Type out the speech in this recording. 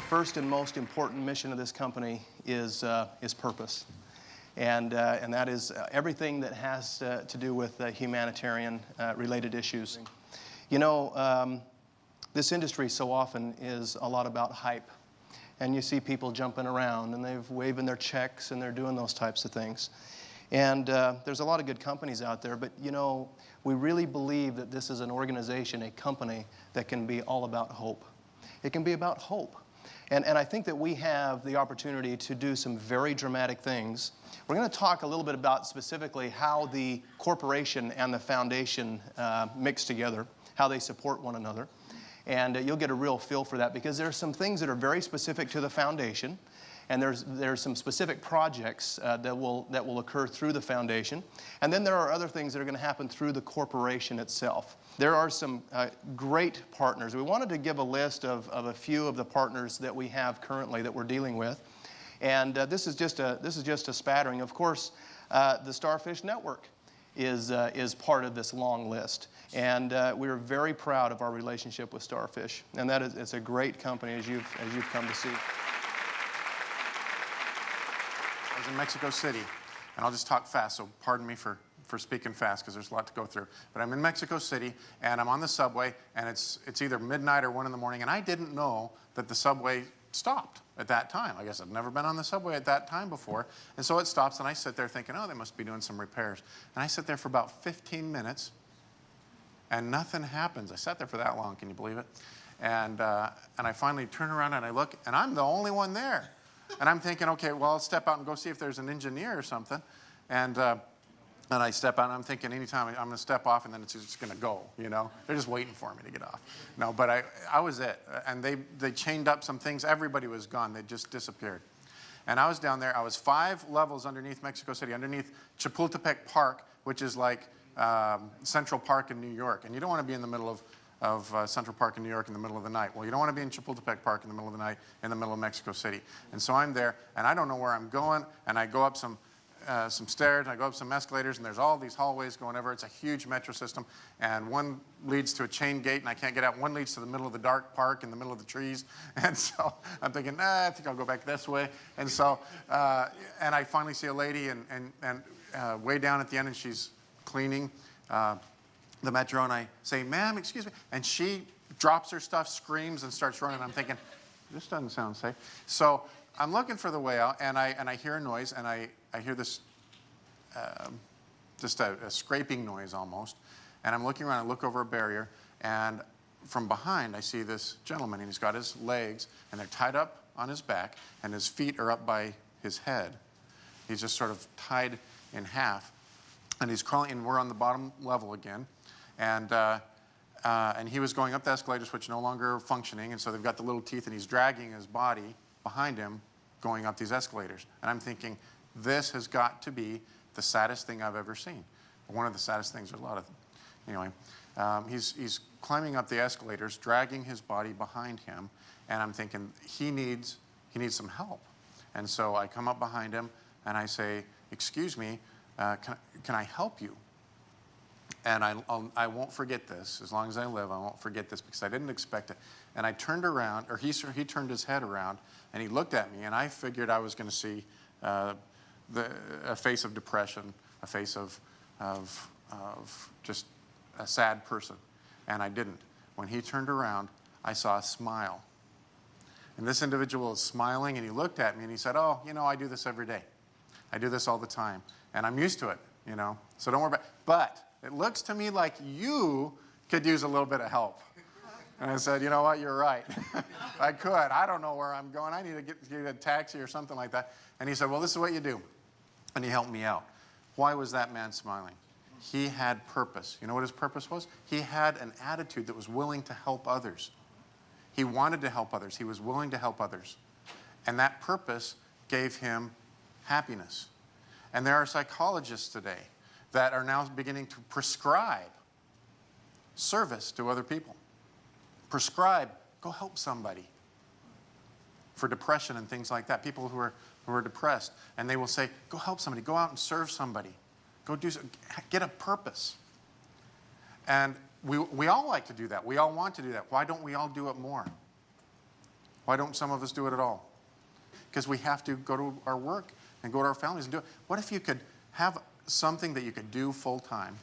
first and most important mission of this company is purpose. And that is everything that has to do with humanitarian related issues. You know, this industry so often is a lot about hype. And you see people jumping around and they're waving their checks and they're doing those types of things. And there's a lot of good companies out there, but you know, we really believe that this is an organization, a company that can be all about hope. It can be about hope. And I think that we have the opportunity to do some very dramatic things. We're going to talk a little bit about specifically how the corporation and the foundation mix together, how they support one another. And you'll get a real feel for that because there are some things that are very specific to the foundation. And there's some specific projects that will occur through the foundation. And then there are other things that are going to happen through the corporation itself. There are some great partners. We wanted to give a list of a few of the partners that we have currently that we're dealing with. And this is just a spattering. Of course, the Starfish Network is part of this long list. And we're very proud of our relationship with Starfish. And it's a great company as you've come to see. I was in Mexico City, and I'll just talk fast, so pardon me for speaking fast because there's a lot to go through. But I'm in Mexico City, and I'm on the subway, and it's either midnight or 1 in the morning, and I didn't know that the subway stopped at that time. I guess I'd never been on the subway at that time before. And so it stops, and I sit there thinking, oh, they must be doing some repairs. And I sit there for about 15 minutes, and nothing happens. I sat there for that long, can you believe it? And I finally turn around, and I look, and I'm the only one there. And I'm thinking, okay, well, I'll step out and go see if there's an engineer or something. And I step out, and I'm thinking anytime I'm going to step off, and then it's just going to go, you know. They're just waiting for me to get off. No, but I was it. And they chained up some things. Everybody was gone. They just disappeared. And I was down there. I was 5 levels underneath Mexico City, underneath Chapultepec Park, which is like Central Park in New York. And you don't want to be in the middle of Central Park in New York in the middle of the night. Well, you don't want to be in Chapultepec Park in the middle of the night in the middle of Mexico City. And so I'm there, and I don't know where I'm going, and I go up some stairs, and I go up some escalators, and there's all these hallways going over. It's a huge metro system, and one leads to a chain gate, and I can't get out. One leads to the middle of the dark park in the middle of the trees. And so I'm thinking, I think I'll go back this way. And so, and I finally see a lady, and way down at the end, and she's cleaning the metro, and I say, ma'am, excuse me. And she drops her stuff, screams, and starts running. I'm thinking, this doesn't sound safe. So I'm looking for the way out, and I hear a noise, and I hear this, just a scraping noise almost. And I'm looking around, I look over a barrier, and from behind I see this gentleman, and he's got his legs, and they're tied up on his back, and his feet are up by his head. He's just sort of tied in half, and he's crawling, and we're on the bottom level again. And he was going up the escalators, which no longer are functioning, and so they've got the little teeth, and he's dragging his body behind him going up these escalators. And I'm thinking, this has got to be the saddest thing I've ever seen. One of the saddest things, there's a lot of them. Anyway, he's climbing up the escalators, dragging his body behind him, and I'm thinking, he needs some help. And so I come up behind him, and I say, excuse me, can I help you? And I won't forget this. As long as I live, I won't forget this because I didn't expect it. And I turned around, or he turned his head around, and he looked at me, and I figured I was going to see a face of depression, a face of just a sad person. And I didn't. When he turned around, I saw a smile. And this individual was smiling, and he looked at me, and he said, oh, you know, I do this every day. I do this all the time, and I'm used to it, you know, so don't worry about it. But it looks to me like you could use a little bit of help. And I said, you know what, you're right. I could. I don't know where I'm going. I need to get a taxi or something like that. And he said, well, this is what you do. And he helped me out. Why was that man smiling? He had purpose. You know what his purpose was? He had an attitude that was willing to help others. He wanted to help others. He was willing to help others. And that purpose gave him happiness. And there are psychologists today that are now beginning to prescribe service to other people. Prescribe, go help somebody for depression and things like that. People who are depressed, and they will say, go help somebody, go out and serve somebody. Go do, get a purpose. And we all like to do that. We all want to do that. Why don't we all do it more? Why don't some of us do it at all? Because we have to go to our work and go to our families and do it. What if you could have something that you could do full time